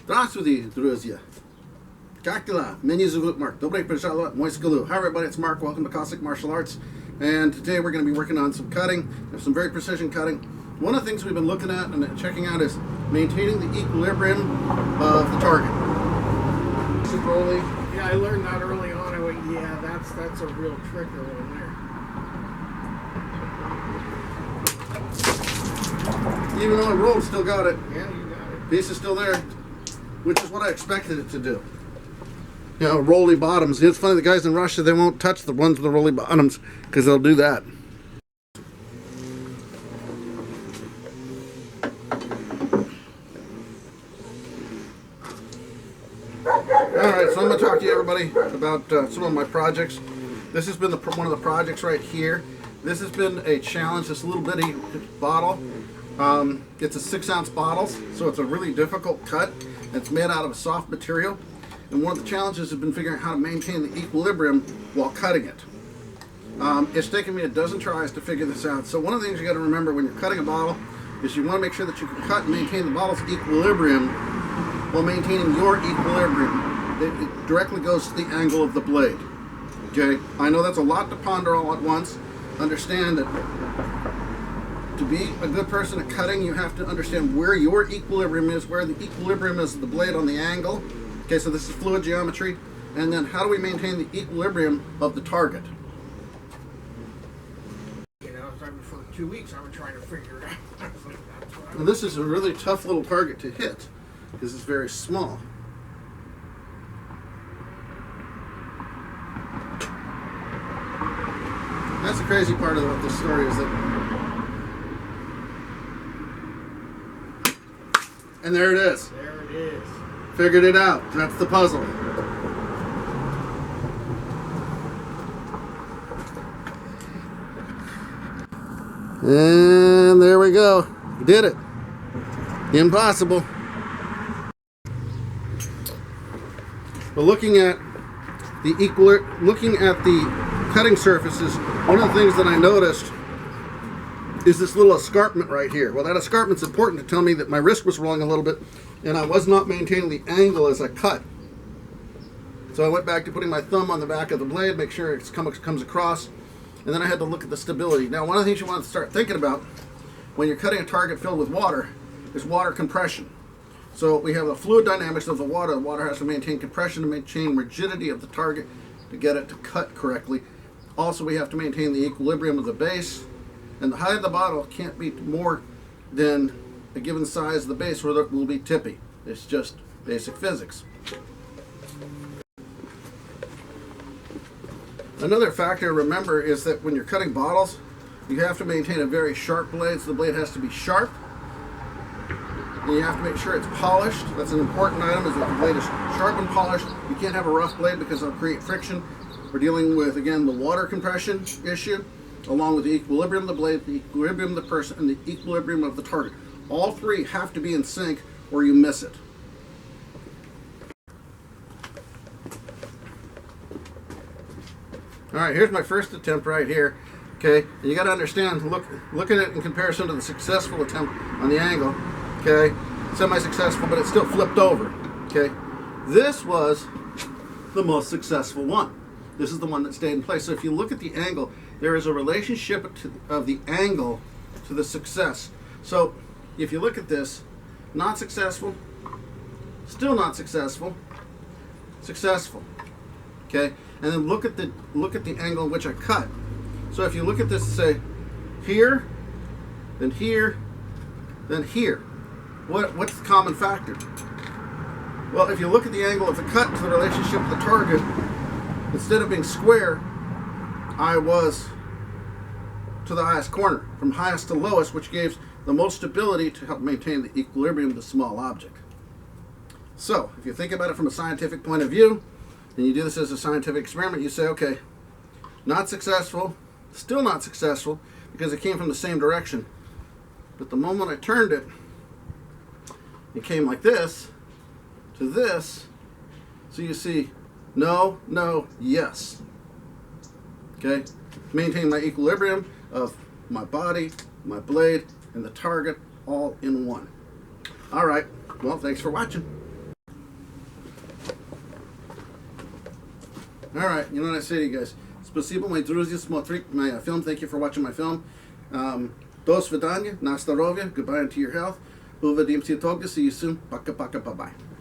Здравствуйте, друзья! Как дела? Меня зовут Mark. Добрый пожаловать, мой скалу. Hi everybody, it's Mark. Welcome to Cossack Martial Arts. And today we're going to be working on some cutting, some very precision cutting. One of the things we've been looking at and checking out is maintaining the equilibrium of the target. Super early. Yeah, I learned that early on. I went, yeah, that's a real trigger one there. Even though it rolled, still got it. Yeah, you got it. Piece is still there, which is what I expected it to do. You know, rolly bottoms. It's funny, the guys in Russia, they won't touch the ones with the rolly bottoms because they'll do that. Alright, so I'm going to talk to you, everybody, about some of my projects. This has been one of the projects right here. This has been a challenge, this little bitty bottle. It's a 6-ounce bottle, so it's a really difficult cut. It's made out of a soft material. And one of the challenges has been figuring out how to maintain the equilibrium while cutting it. It's taken me a dozen tries to figure this out. So one of the things you got to remember when you're cutting a bottle is you want to make sure that you can cut and maintain the bottle's equilibrium while maintaining your equilibrium. It directly goes to the angle of the blade. Okay, I know that's a lot to ponder all at once. Understand that to be a good person at cutting, you have to understand where your equilibrium is, where the equilibrium is of the blade on the angle. Okay, so this is fluid geometry. And then how do we maintain the equilibrium of the target? You know, for 2 weeks I was trying to figure it out. And this is a really tough little target to hit because it's very small. That's the crazy part of this story is that, and there it is. There it is. Figured it out. That's the puzzle. And there we go. Did it. Impossible. But looking at the cutting surfaces, one of the things that I noticed is this little escarpment right here. Well, that escarpment's important to tell me that my wrist was rolling a little bit and I was not maintaining the angle as I cut. So I went back to putting my thumb on the back of the blade, make sure it comes across, and then I had to look at the stability. Now, one of the things you want to start thinking about when you're cutting a target filled with water is water compression. So we have the fluid dynamics of the water. The water has to maintain compression to maintain rigidity of the target to get it to cut correctly. Also, we have to maintain the equilibrium of the base, and the height of the bottle can't be more than a given size of the base or it will be tippy. It's just basic physics. Another factor to remember is that when you're cutting bottles, you have to maintain a very sharp blade, so the blade has to be sharp. And you have to make sure it's polished. That's an important item, is that the blade is sharp and polished. You can't have a rough blade because it'll create friction. We're dealing with, again, the water compression issue, along with the equilibrium of the blade, the equilibrium of the person, and the equilibrium of the target. All three have to be in sync or you miss it. Alright, here's my first attempt right here. Okay, and you got to understand, look at it in comparison to the successful attempt on the angle. Okay, semi-successful, but it still flipped over. Okay, this was the most successful one. This is the one that stayed in place. So if you look at the angle, there is a relationship of the angle to the success. So if you look at this, not successful, still not successful, successful. Okay, and then look at the angle in which I cut. So if you look at this and say here, then here, then here, what's the common factor? Well, if you look at the angle of the cut to the relationship of the target, instead of being square, I was to the highest corner, from highest to lowest, which gives the most stability to help maintain the equilibrium of the small object. So, if you think about it from a scientific point of view, and you do this as a scientific experiment, you say, okay, not successful, still not successful, because it came from the same direction. But the moment I turned it, it came like this, to this, so you see, no, no, yes. Okay? Maintain my equilibrium of my body, my blade, and the target all in one. Alright, well, thanks for watching. All right, you know what I say to you guys. Спасибо, мои друзья, смотрите my film. Thank you for watching my film. До свидания, на здоровье, goodbye and to your health. Увидимся, see you soon. Пока-пока, bye-bye.